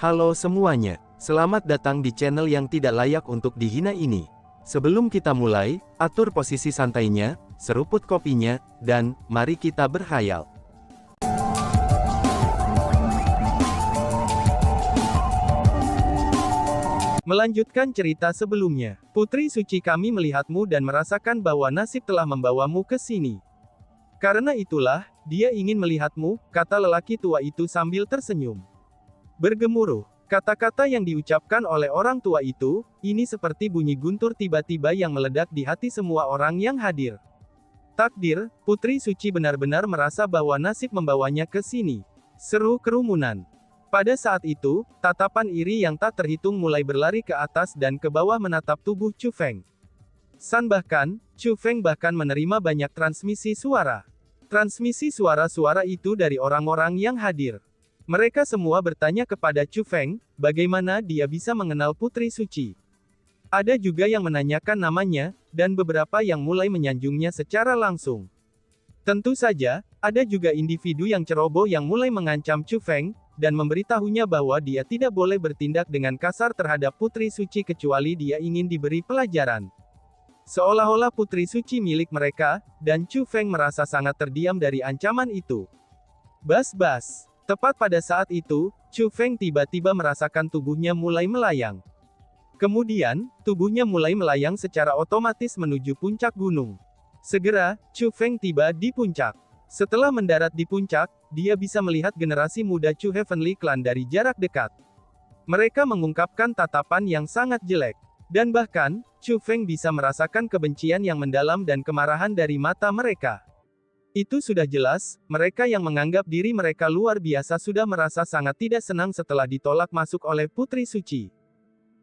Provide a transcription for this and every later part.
Halo semuanya, selamat datang di channel yang tidak layak untuk dihina ini. Sebelum kita mulai, atur posisi santainya, seruput kopinya, dan mari kita berkhayal. Melanjutkan cerita sebelumnya, Putri Suci, kami melihatmu dan merasakan bahwa nasib telah membawamu ke sini. Karena itulah, dia ingin melihatmu, kata lelaki tua itu sambil tersenyum. Bergemuruh, kata-kata yang diucapkan oleh orang tua itu, ini seperti bunyi guntur tiba-tiba yang meledak di hati semua orang yang hadir. Takdir, Putri Suci benar-benar merasa bahwa nasib membawanya ke sini. Seru kerumunan. Pada saat itu, tatapan iri yang tak terhitung mulai berlari ke atas dan ke bawah menatap tubuh Chu Feng. Chu Feng bahkan menerima banyak transmisi suara. Transmisi suara-suara itu dari orang-orang yang hadir. Mereka semua bertanya kepada Chu Feng, bagaimana dia bisa mengenal Putri Suci. Ada juga yang menanyakan namanya, dan beberapa yang mulai menyanjungnya secara langsung. Tentu saja, ada juga individu yang ceroboh yang mulai mengancam Chu Feng, dan memberitahunya bahwa dia tidak boleh bertindak dengan kasar terhadap Putri Suci kecuali dia ingin diberi pelajaran. Seolah-olah Putri Suci milik mereka, dan Chu Feng merasa sangat terdiam dari ancaman itu. Bas-bas. Tepat pada saat itu, Chu Feng tiba-tiba merasakan tubuhnya mulai melayang. Kemudian, tubuhnya mulai melayang secara otomatis menuju puncak gunung. Segera, Chu Feng tiba di puncak. Setelah mendarat di puncak, dia bisa melihat generasi muda Chu Heavenly Clan dari jarak dekat. Mereka mengungkapkan tatapan yang sangat jelek. Dan bahkan, Chu Feng bisa merasakan kebencian yang mendalam dan kemarahan dari mata mereka. Itu sudah jelas, mereka yang menganggap diri mereka luar biasa sudah merasa sangat tidak senang setelah ditolak masuk oleh Putri Suci.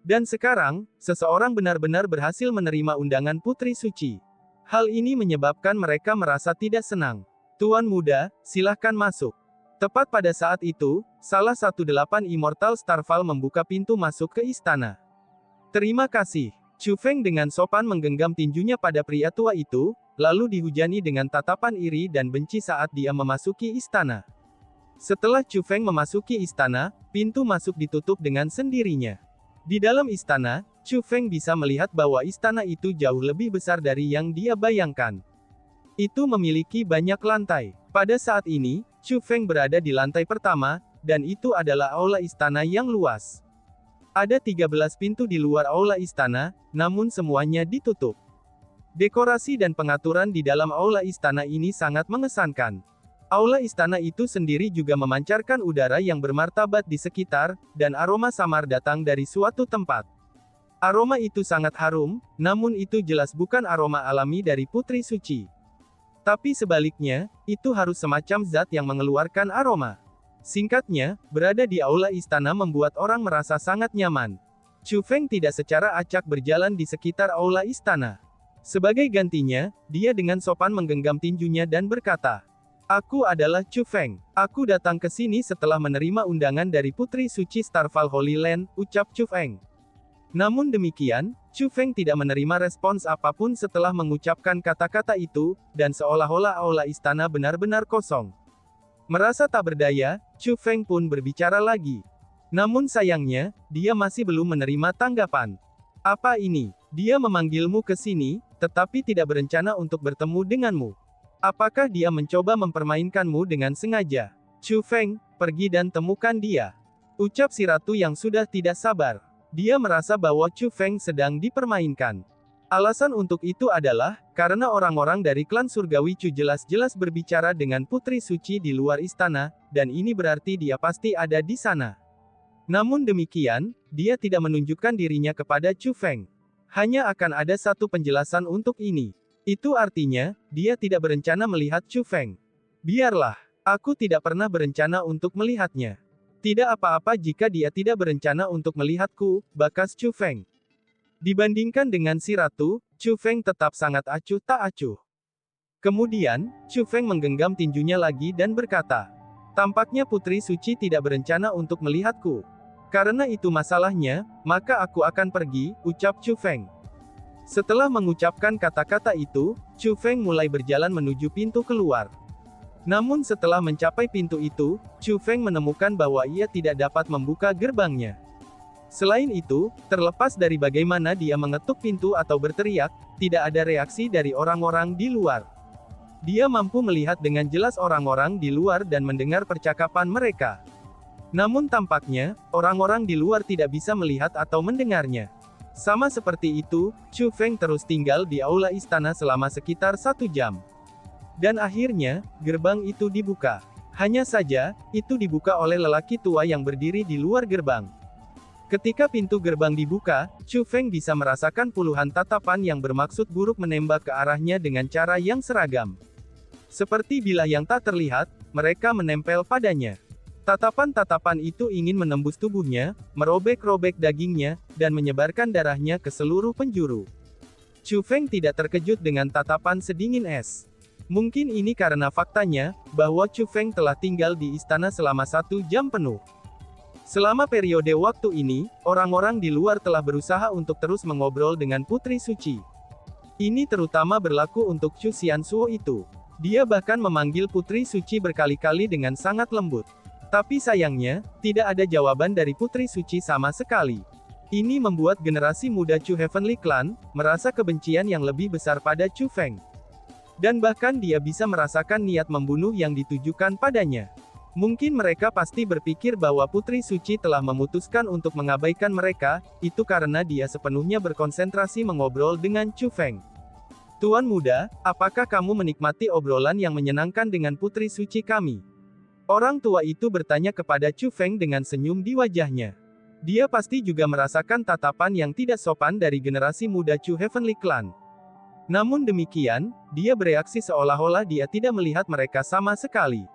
Dan sekarang, seseorang benar-benar berhasil menerima undangan Putri Suci. Hal ini menyebabkan mereka merasa tidak senang. Tuan muda, silahkan masuk. Tepat pada saat itu, salah satu 8 Immortal Starfall membuka pintu masuk ke istana. Terima kasih. Chu Feng dengan sopan menggenggam tinjunya pada pria tua itu, lalu dihujani dengan tatapan iri dan benci saat dia memasuki istana. Setelah Chu Feng memasuki istana, pintu masuk ditutup dengan sendirinya. Di dalam istana, Chu Feng bisa melihat bahwa istana itu jauh lebih besar dari yang dia bayangkan. Itu memiliki banyak lantai. Pada saat ini, Chu Feng berada di lantai pertama, dan itu adalah aula istana yang luas. Ada 13 pintu di luar aula istana, namun semuanya ditutup. Dekorasi dan pengaturan di dalam aula istana ini sangat mengesankan. Aula istana itu sendiri juga memancarkan udara yang bermartabat di sekitar, dan aroma samar datang dari suatu tempat. Aroma itu sangat harum, namun itu jelas bukan aroma alami dari Putri Suci. Tapi sebaliknya, itu harus semacam zat yang mengeluarkan aroma. Singkatnya, berada di aula istana membuat orang merasa sangat nyaman. Chu Feng tidak secara acak berjalan di sekitar aula istana. Sebagai gantinya, dia dengan sopan menggenggam tinjunya dan berkata, "Aku adalah Chu Feng. Aku datang ke sini setelah menerima undangan dari Putri Suci Starfall Holy Land," ucap Chu Feng. Namun demikian, Chu Feng tidak menerima respons apapun setelah mengucapkan kata-kata itu, dan seolah-olah aula istana benar-benar kosong. Merasa tak berdaya, Chu Feng pun berbicara lagi. Namun sayangnya, dia masih belum menerima tanggapan. "Apa ini? Dia memanggilmu ke sini, tetapi tidak berencana untuk bertemu denganmu. Apakah dia mencoba mempermainkanmu dengan sengaja?" "Chu Feng, pergi dan temukan dia," ucap si ratu yang sudah tidak sabar. Dia merasa bahwa Chu Feng sedang dipermainkan. Alasan untuk itu adalah, karena orang-orang dari klan surgawi Chu jelas-jelas berbicara dengan Putri Suci di luar istana, dan ini berarti dia pasti ada di sana. Namun demikian, dia tidak menunjukkan dirinya kepada Chu Feng. Hanya akan ada satu penjelasan untuk ini. Itu artinya, dia tidak berencana melihat Chu Feng. "Biarlah, aku tidak pernah berencana untuk melihatnya. Tidak apa-apa jika dia tidak berencana untuk melihatku," bakas Chu Feng. Dibandingkan dengan si ratu, Chu Feng tetap sangat acuh tak acuh. Kemudian, Chu Feng menggenggam tinjunya lagi dan berkata, "Tampaknya Putri Suci tidak berencana untuk melihatku. Karena itu masalahnya, maka aku akan pergi," ucap Chu Feng. Setelah mengucapkan kata-kata itu, Chu Feng mulai berjalan menuju pintu keluar. Namun setelah mencapai pintu itu, Chu Feng menemukan bahwa ia tidak dapat membuka gerbangnya. Selain itu, terlepas dari bagaimana dia mengetuk pintu atau berteriak, tidak ada reaksi dari orang-orang di luar. Dia mampu melihat dengan jelas orang-orang di luar dan mendengar percakapan mereka. Namun tampaknya, orang-orang di luar tidak bisa melihat atau mendengarnya. Sama seperti itu, Chu Feng terus tinggal di aula istana selama sekitar 1 jam. Dan akhirnya, gerbang itu dibuka. Hanya saja, itu dibuka oleh lelaki tua yang berdiri di luar gerbang. Ketika pintu gerbang dibuka, Chu Feng bisa merasakan puluhan tatapan yang bermaksud buruk menembak ke arahnya dengan cara yang seragam. Seperti bilah yang tak terlihat, mereka menempel padanya. Tatapan-tatapan itu ingin menembus tubuhnya, merobek-robek dagingnya, dan menyebarkan darahnya ke seluruh penjuru. Chu Feng tidak terkejut dengan tatapan sedingin es. Mungkin ini karena faktanya, bahwa Chu Feng telah tinggal di istana selama 1 jam penuh. Selama periode waktu ini, orang-orang di luar telah berusaha untuk terus mengobrol dengan Putri Suci. Ini terutama berlaku untuk Chu Xianzuo itu. Dia bahkan memanggil Putri Suci berkali-kali dengan sangat lembut. Tapi sayangnya, tidak ada jawaban dari Putri Suci sama sekali. Ini membuat generasi muda Chu Heavenly Clan merasa kebencian yang lebih besar pada Chu Feng. Dan bahkan dia bisa merasakan niat membunuh yang ditujukan padanya. Mungkin mereka pasti berpikir bahwa Putri Suci telah memutuskan untuk mengabaikan mereka, itu karena dia sepenuhnya berkonsentrasi mengobrol dengan Chu Feng. Tuan muda, apakah kamu menikmati obrolan yang menyenangkan dengan Putri Suci kami? Orang tua itu bertanya kepada Chu Feng dengan senyum di wajahnya. Dia pasti juga merasakan tatapan yang tidak sopan dari generasi muda Chu Heavenly Clan. Namun demikian, dia bereaksi seolah-olah dia tidak melihat mereka sama sekali.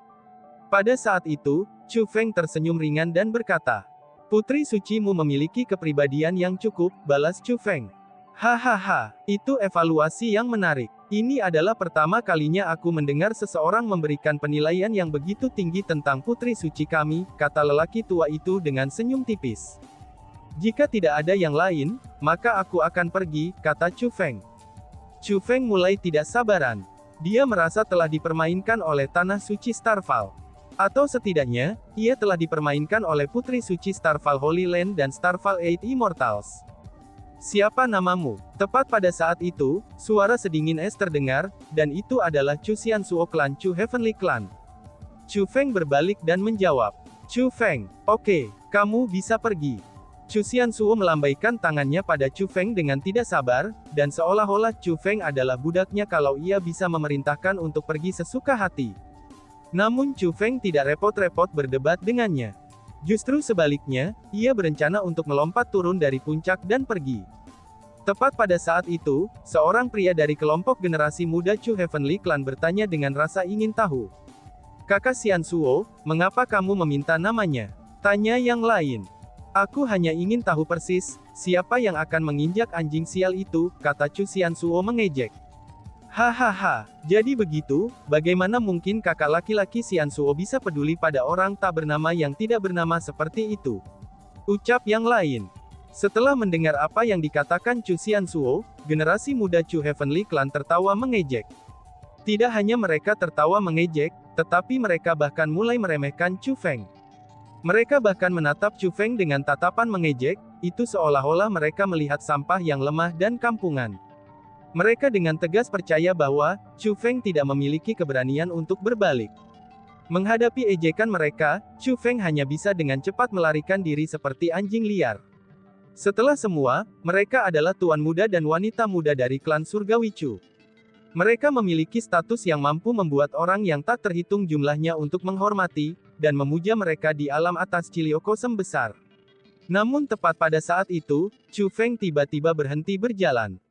Pada saat itu, Chu Feng tersenyum ringan dan berkata, "Putri Sucimu memiliki kepribadian yang cukup," balas Chu Feng. "Hahaha, itu evaluasi yang menarik. Ini adalah pertama kalinya aku mendengar seseorang memberikan penilaian yang begitu tinggi tentang Putri Suci kami," kata lelaki tua itu dengan senyum tipis. "Jika tidak ada yang lain, maka aku akan pergi," kata Chu Feng. Chu Feng mulai tidak sabaran. Dia merasa telah dipermainkan oleh tanah suci Starfall. Atau setidaknya, ia telah dipermainkan oleh Putri Suci Starfall Holy Land dan Starfall 8 Immortals. "Siapa namamu?" Tepat pada saat itu, suara sedingin es terdengar, dan itu adalah Chu Xianzuo Clan Chu Heavenly Clan. Chu Feng berbalik dan menjawab, "Chu Feng, oke, kamu bisa pergi." Chu Xianzuo melambaikan tangannya pada Chu Feng dengan tidak sabar, dan seolah-olah Chu Feng adalah budaknya kalau ia bisa memerintahkan untuk pergi sesuka hati. Namun Chu Feng tidak repot-repot berdebat dengannya. Justru sebaliknya, ia berencana untuk melompat turun dari puncak dan pergi. Tepat pada saat itu, seorang pria dari kelompok generasi muda Chu Heavenly Clan bertanya dengan rasa ingin tahu. "Kakak Xianzuo, mengapa kamu meminta namanya?" Tanya yang lain. "Aku hanya ingin tahu persis, siapa yang akan menginjak anjing sial itu," kata Chu Xianzuo mengejek. "Hahaha, jadi begitu, bagaimana mungkin kakak laki-laki Xianzuo bisa peduli pada orang tak bernama yang tidak bernama seperti itu?" ucap yang lain. Setelah mendengar apa yang dikatakan Chu Xianzuo, generasi muda Chu Heavenly Clan tertawa mengejek. Tidak hanya mereka tertawa mengejek, tetapi mereka bahkan mulai meremehkan Chu Feng. Mereka bahkan menatap Chu Feng dengan tatapan mengejek, itu seolah-olah mereka melihat sampah yang lemah dan kampungan. Mereka dengan tegas percaya bahwa Chu Feng tidak memiliki keberanian untuk berbalik. Menghadapi ejekan mereka, Chu Feng hanya bisa dengan cepat melarikan diri seperti anjing liar. Setelah semua, mereka adalah tuan muda dan wanita muda dari klan Surgawi Chu. Mereka memiliki status yang mampu membuat orang yang tak terhitung jumlahnya untuk menghormati dan memuja mereka di alam atas Ciliokosem besar. Namun tepat pada saat itu, Chu Feng tiba-tiba berhenti berjalan.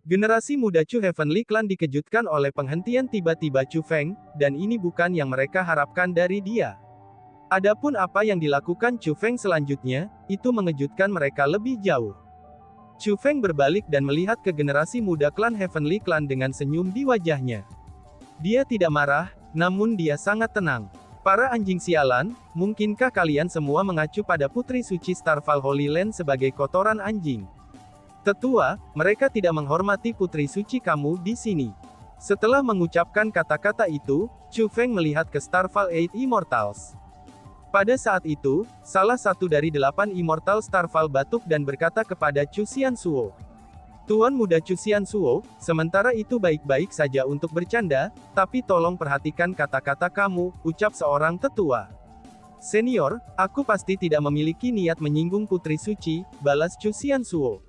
Generasi muda Chu Heavenly Clan dikejutkan oleh penghentian tiba-tiba Chu Feng, dan ini bukan yang mereka harapkan dari dia. Adapun apa yang dilakukan Chu Feng selanjutnya, itu mengejutkan mereka lebih jauh. Chu Feng berbalik dan melihat ke generasi muda klan Heavenly Clan dengan senyum di wajahnya. Dia tidak marah, namun dia sangat tenang. "Para anjing sialan, mungkinkah kalian semua mengacu pada Putri Suci Starfall Holy Land sebagai kotoran anjing? Tetua, mereka tidak menghormati Putri Suci kamu di sini. Setelah mengucapkan kata-kata itu, Chu Feng melihat ke Starfall Eight Immortals. Pada saat itu, salah satu dari 8 Immortal Starfall batuk dan berkata kepada Chu Xianzuo. Tuan muda Chu Xianzuo, sementara itu baik-baik saja untuk bercanda, tapi tolong perhatikan kata-kata kamu, ucap seorang tetua. Senior, aku pasti tidak memiliki niat menyinggung Putri Suci, balas Chu Xianzuo.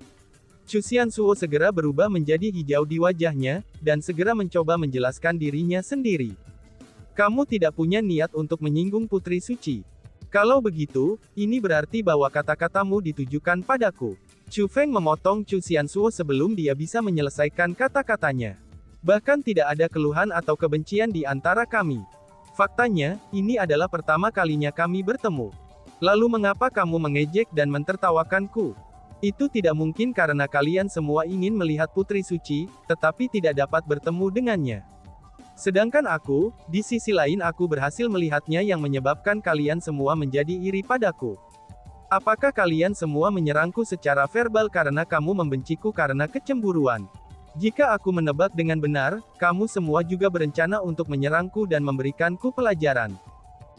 Chu Xianzuo segera berubah menjadi hijau di wajahnya, dan segera mencoba menjelaskan dirinya sendiri. Kamu tidak punya niat untuk menyinggung Putri Suci. Kalau begitu, ini berarti bahwa kata-katamu ditujukan padaku. Chu Feng memotong Chu Xianzuo sebelum dia bisa menyelesaikan kata-katanya. Bahkan tidak ada keluhan atau kebencian di antara kami. Faktanya, ini adalah pertama kalinya kami bertemu. Lalu mengapa kamu mengejek dan mentertawakanku? Itu tidak mungkin karena kalian semua ingin melihat Putri Suci, tetapi tidak dapat bertemu dengannya. Sedangkan aku, di sisi lain aku berhasil melihatnya yang menyebabkan kalian semua menjadi iri padaku. Apakah kalian semua menyerangku secara verbal karena kamu membenciku karena kecemburuan? Jika aku menebak dengan benar, kamu semua juga berencana untuk menyerangku dan memberikanku pelajaran.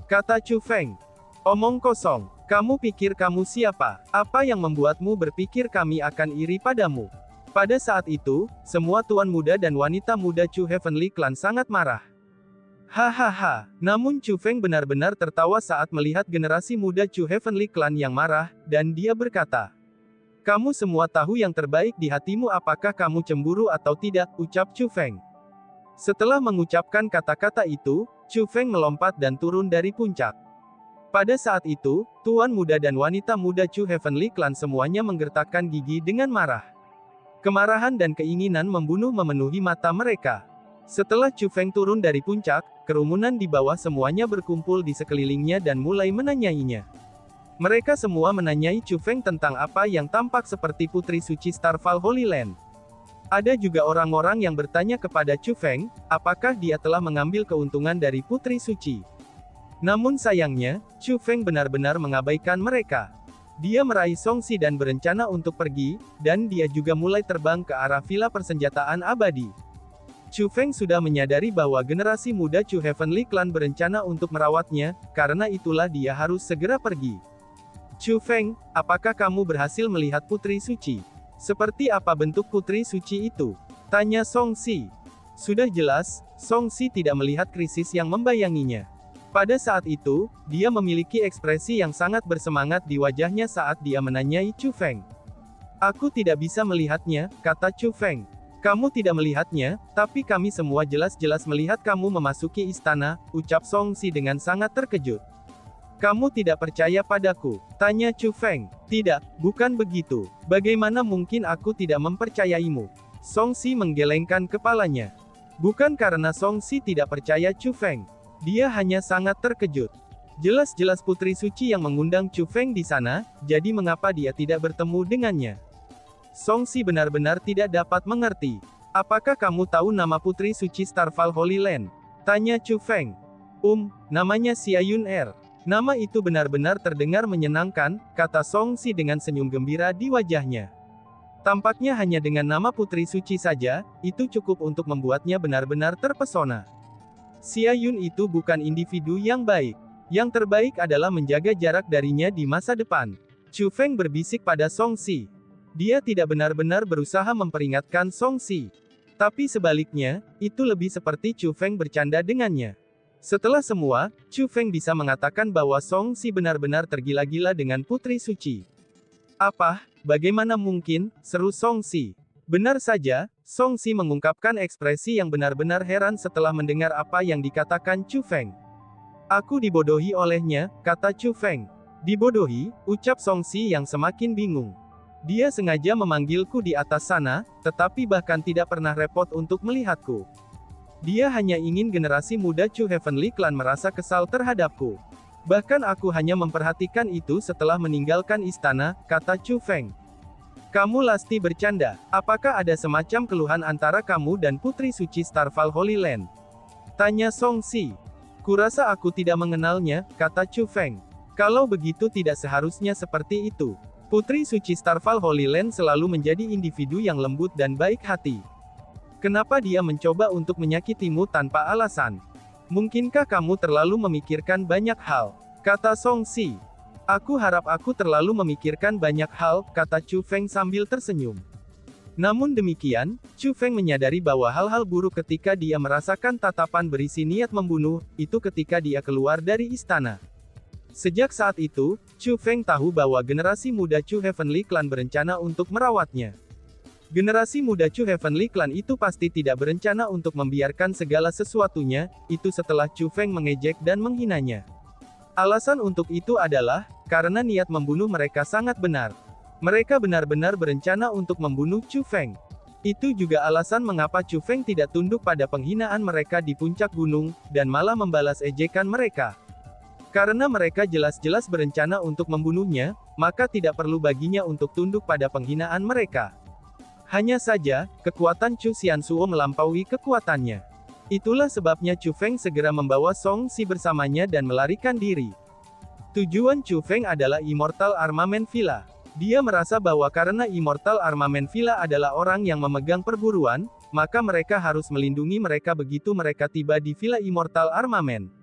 Kata Chu Feng. Omong kosong. Kamu pikir kamu siapa? Apa yang membuatmu berpikir kami akan iri padamu? Pada saat itu, semua tuan muda dan wanita muda Chu Heavenly Clan sangat marah. Hahaha, namun Chu Feng benar-benar tertawa saat melihat generasi muda Chu Heavenly Clan yang marah, dan dia berkata, kamu semua tahu yang terbaik di hatimu, apakah kamu cemburu atau tidak, ucap Chu Feng. Setelah mengucapkan kata-kata itu, Chu Feng melompat dan turun dari puncak. Pada saat itu, tuan muda dan wanita muda Chu Heavenly Clan semuanya menggertakkan gigi dengan marah. Kemarahan dan keinginan membunuh memenuhi mata mereka. Setelah Chu Feng turun dari puncak, kerumunan di bawah semuanya berkumpul di sekelilingnya dan mulai menanyainya. Mereka semua menanyai Chu Feng tentang apa yang tampak seperti Putri Suci Starfall Holy Land. Ada juga orang-orang yang bertanya kepada Chu Feng, apakah dia telah mengambil keuntungan dari Putri Suci. Namun sayangnya, Chu Feng benar-benar mengabaikan mereka. Dia meraih Songxi dan berencana untuk pergi, dan dia juga mulai terbang ke arah villa persenjataan abadi. Chu Feng sudah menyadari bahwa generasi muda Chu Heavenly Clan berencana untuk merawatnya, karena itulah dia harus segera pergi. Chu Feng, apakah kamu berhasil melihat Putri Suci? Seperti apa bentuk Putri Suci itu? Tanya Songxi. Sudah jelas, Songxi tidak melihat krisis yang membayanginya. Pada saat itu, dia memiliki ekspresi yang sangat bersemangat di wajahnya saat dia menanyai Chu Feng. Aku tidak bisa melihatnya, kata Chu Feng. Kamu tidak melihatnya, tapi kami semua jelas-jelas melihat kamu memasuki istana, ucap Songxi dengan sangat terkejut. Kamu tidak percaya padaku? Tanya Chu Feng. Tidak, bukan begitu. Bagaimana mungkin aku tidak mempercayaimu? Songxi menggelengkan kepalanya. Bukan karena Songxi tidak percaya Chu Feng. Dia hanya sangat terkejut. Jelas-jelas Putri Suci yang mengundang Chu Feng di sana, jadi mengapa dia tidak bertemu dengannya? Songxi benar-benar tidak dapat mengerti. Apakah kamu tahu nama Putri Suci Starfall Holy Land? Tanya Chu Feng. Namanya Xia Yun Er. Nama itu benar-benar terdengar menyenangkan, kata Songxi dengan senyum gembira di wajahnya. Tampaknya hanya dengan nama Putri Suci saja, itu cukup untuk membuatnya benar-benar terpesona. Xia Yun itu bukan individu yang baik. Yang terbaik adalah menjaga jarak darinya di masa depan. Chu Feng berbisik pada Songxi. Dia tidak benar-benar berusaha memperingatkan Songxi. Tapi sebaliknya, itu lebih seperti Chu Feng bercanda dengannya. Setelah semua, Chu Feng bisa mengatakan bahwa Songxi benar-benar tergila-gila dengan Putri Suci. Apa? Bagaimana mungkin? Seru Songxi. Benar saja, Songxi mengungkapkan ekspresi yang benar-benar heran setelah mendengar apa yang dikatakan Chu Feng. Aku dibodohi olehnya, kata Chu Feng. Dibodohi, ucap Songxi yang semakin bingung. Dia sengaja memanggilku di atas sana, tetapi bahkan tidak pernah repot untuk melihatku. Dia hanya ingin generasi muda Chu Heavenly Clan merasa kesal terhadapku. Bahkan aku hanya memperhatikan itu setelah meninggalkan istana, kata Chu Feng. Kamu pasti bercanda. Apakah ada semacam keluhan antara kamu dan Putri Suci Starfall Holy Land? Tanya Songxi. Kurasa aku tidak mengenalnya, kata Chu Feng. Kalau begitu tidak seharusnya seperti itu. Putri Suci Starfall Holy Land selalu menjadi individu yang lembut dan baik hati. Kenapa dia mencoba untuk menyakitimu tanpa alasan? Mungkinkah kamu terlalu memikirkan banyak hal? Kata Song Si. Aku harap aku terlalu memikirkan banyak hal, kata Chu Feng sambil tersenyum. Namun demikian, Chu Feng menyadari bahwa hal-hal buruk ketika dia merasakan tatapan berisi niat membunuh, itu ketika dia keluar dari istana. Sejak saat itu, Chu Feng tahu bahwa generasi muda Chu Heavenly Clan berencana untuk merawatnya. Generasi muda Chu Heavenly Clan itu pasti tidak berencana untuk membiarkan segala sesuatunya, itu setelah Chu Feng mengejek dan menghinanya. Alasan untuk itu adalah, karena niat membunuh mereka sangat benar. Mereka benar-benar berencana untuk membunuh Chu Feng. Itu juga alasan mengapa Chu Feng tidak tunduk pada penghinaan mereka di puncak gunung, dan malah membalas ejekan mereka. Karena mereka jelas-jelas berencana untuk membunuhnya, maka tidak perlu baginya untuk tunduk pada penghinaan mereka. Hanya saja, kekuatan Chu Xiansuo melampaui kekuatannya. Itulah sebabnya Chu Feng segera membawa Song Si bersamanya dan melarikan diri. Tujuan Chu Feng adalah Immortal Armament Villa. Dia merasa bahwa karena Immortal Armament Villa adalah orang yang memegang perburuan, maka mereka harus melindungi mereka begitu mereka tiba di Villa Immortal Armament.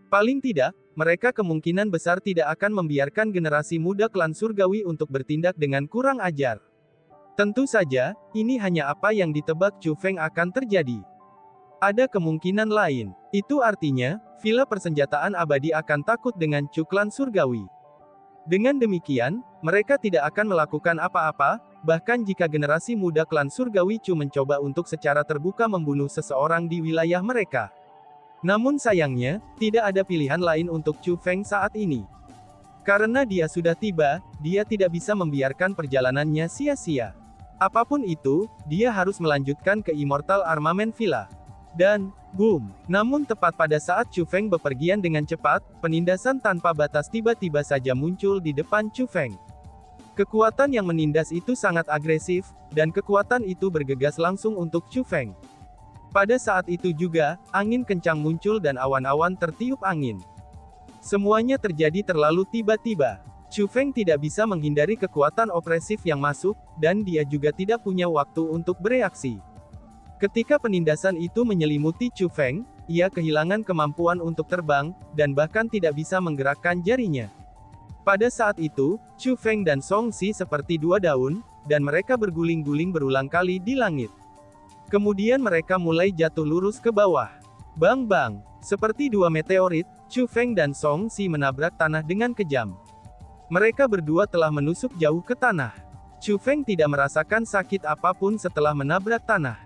Paling tidak, mereka kemungkinan besar tidak akan membiarkan generasi muda klan surgawi untuk bertindak dengan kurang ajar. Tentu saja, ini hanya apa yang ditebak Chu Feng akan terjadi. Ada kemungkinan lain. Itu artinya, Villa Persenjataan Abadi akan takut dengan Chu Klan Surgawi. Dengan demikian, mereka tidak akan melakukan apa-apa, bahkan jika generasi muda klan Surgawi Chu mencoba untuk secara terbuka membunuh seseorang di wilayah mereka. Namun sayangnya, tidak ada pilihan lain untuk Chu Feng saat ini. Karena dia sudah tiba, dia tidak bisa membiarkan perjalanannya sia-sia. Apapun itu, dia harus melanjutkan ke Immortal Armament Villa. Dan, boom! Namun tepat pada saat Chu Feng bepergian dengan cepat, penindasan tanpa batas tiba-tiba saja muncul di depan Chu Feng. Kekuatan yang menindas itu sangat agresif, dan kekuatan itu bergegas langsung untuk Chu Feng. Pada saat itu juga, angin kencang muncul dan awan-awan tertiup angin. Semuanya terjadi terlalu tiba-tiba. Chu Feng tidak bisa menghindari kekuatan opresif yang masuk, dan dia juga tidak punya waktu untuk bereaksi. Ketika penindasan itu menyelimuti Chu Feng, ia kehilangan kemampuan untuk terbang, dan bahkan tidak bisa menggerakkan jarinya. Pada saat itu, Chu Feng dan Song Si seperti dua daun, dan mereka berguling-guling berulang kali di langit. Kemudian mereka mulai jatuh lurus ke bawah. Bang-bang! Seperti dua meteorit, Chu Feng dan Song Si menabrak tanah dengan kejam. Mereka berdua telah menusuk jauh ke tanah. Chu Feng tidak merasakan sakit apapun setelah menabrak tanah.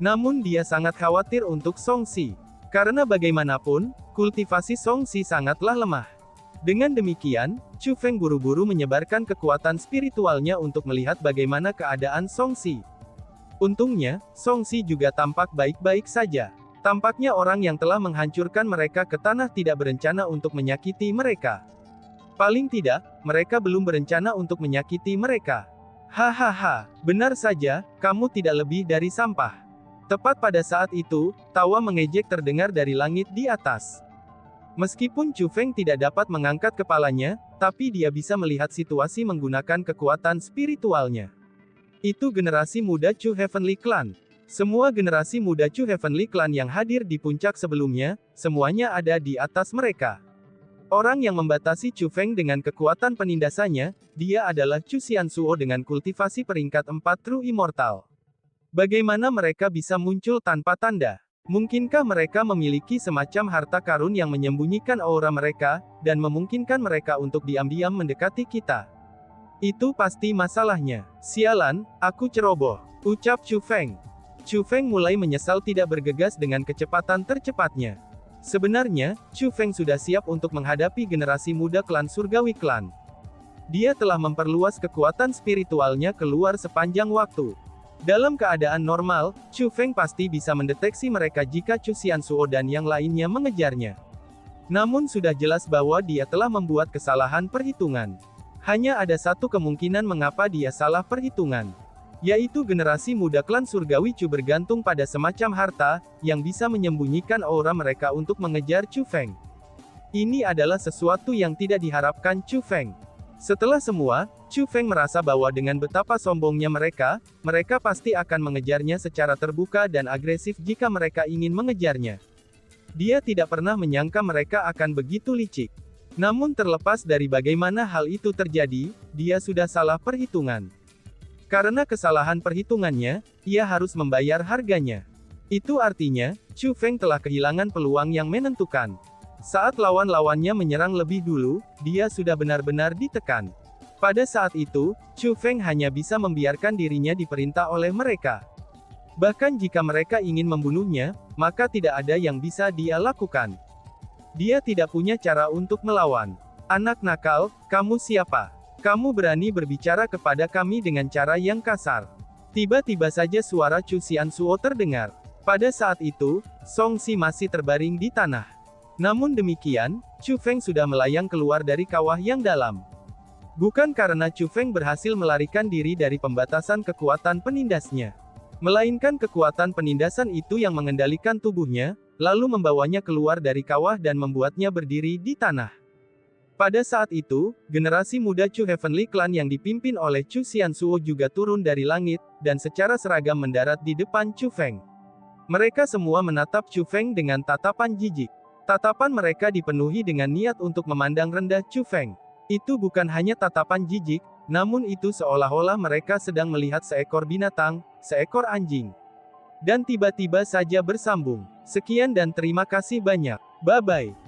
Namun dia sangat khawatir untuk Song Si. Karena bagaimanapun, kultivasi Song Si sangatlah lemah. Dengan demikian, Chu Feng buru-buru menyebarkan kekuatan spiritualnya untuk melihat bagaimana keadaan Song Si. Untungnya, Song Si juga tampak baik-baik saja. Tampaknya orang yang telah menghancurkan mereka ke tanah tidak berencana untuk menyakiti mereka. Paling tidak, mereka belum berencana untuk menyakiti mereka. Hahaha, benar saja, kamu tidak lebih dari sampah. Tepat pada saat itu, tawa mengejek terdengar dari langit di atas. Meskipun Chu Feng tidak dapat mengangkat kepalanya, tapi dia bisa melihat situasi menggunakan kekuatan spiritualnya. Itu generasi muda Chu Heavenly Clan. Semua generasi muda Chu Heavenly Clan yang hadir di puncak sebelumnya, semuanya ada di atas mereka. Orang yang membatasi Chu Feng dengan kekuatan penindasannya, dia adalah Chu Xiansuo dengan kultivasi peringkat 4 True Immortal. Bagaimana mereka bisa muncul tanpa tanda? Mungkinkah mereka memiliki semacam harta karun yang menyembunyikan aura mereka, dan memungkinkan mereka untuk diam-diam mendekati kita? Itu pasti masalahnya. Sialan, aku ceroboh, ucap Chu Feng. Chu Feng mulai menyesal tidak bergegas dengan kecepatan tercepatnya. Sebenarnya, Chu Feng sudah siap untuk menghadapi generasi muda klan Surgawi Klan. Dia telah memperluas kekuatan spiritualnya keluar sepanjang waktu. Dalam keadaan normal, Chu Feng pasti bisa mendeteksi mereka jika Chu Xiansuo dan yang lainnya mengejarnya. Namun sudah jelas bahwa dia telah membuat kesalahan perhitungan. Hanya ada satu kemungkinan mengapa dia salah perhitungan. Yaitu generasi muda klan Surgawi Chu bergantung pada semacam harta, yang bisa menyembunyikan aura mereka untuk mengejar Chu Feng. Ini adalah sesuatu yang tidak diharapkan Chu Feng. Setelah semua, Chu Feng merasa bahwa dengan betapa sombongnya mereka pasti akan mengejarnya secara terbuka dan agresif jika mereka ingin mengejarnya. Dia tidak pernah menyangka mereka akan begitu licik. Namun terlepas dari bagaimana hal itu terjadi, dia sudah salah perhitungan. Karena kesalahan perhitungannya, ia harus membayar harganya. Itu artinya, Chu Feng telah kehilangan peluang yang menentukan. Saat lawan-lawannya menyerang lebih dulu, dia sudah benar-benar ditekan. Pada saat itu, Chu Feng hanya bisa membiarkan dirinya diperintah oleh mereka. Bahkan jika mereka ingin membunuhnya, maka tidak ada yang bisa dia lakukan. Dia tidak punya cara untuk melawan. Anak nakal, kamu siapa? Kamu berani berbicara kepada kami dengan cara yang kasar. Tiba-tiba saja suara Chu Xianzuo terdengar. Pada saat itu, Song Si masih terbaring di tanah. Namun demikian, Chu Feng sudah melayang keluar dari kawah yang dalam. Bukan karena Chu Feng berhasil melarikan diri dari pembatasan kekuatan penindasnya. Melainkan kekuatan penindasan itu yang mengendalikan tubuhnya, lalu membawanya keluar dari kawah dan membuatnya berdiri di tanah. Pada saat itu, generasi muda Chu Heavenly Clan yang dipimpin oleh Chu Xianzuo juga turun dari langit, dan secara seragam mendarat di depan Chu Feng. Mereka semua menatap Chu Feng dengan tatapan jijik. Tatapan mereka dipenuhi dengan niat untuk memandang rendah Chu Feng. Itu bukan hanya tatapan jijik, namun itu seolah-olah mereka sedang melihat seekor binatang, seekor anjing. Dan tiba-tiba saja bersambung. Sekian dan terima kasih banyak. Bye-bye.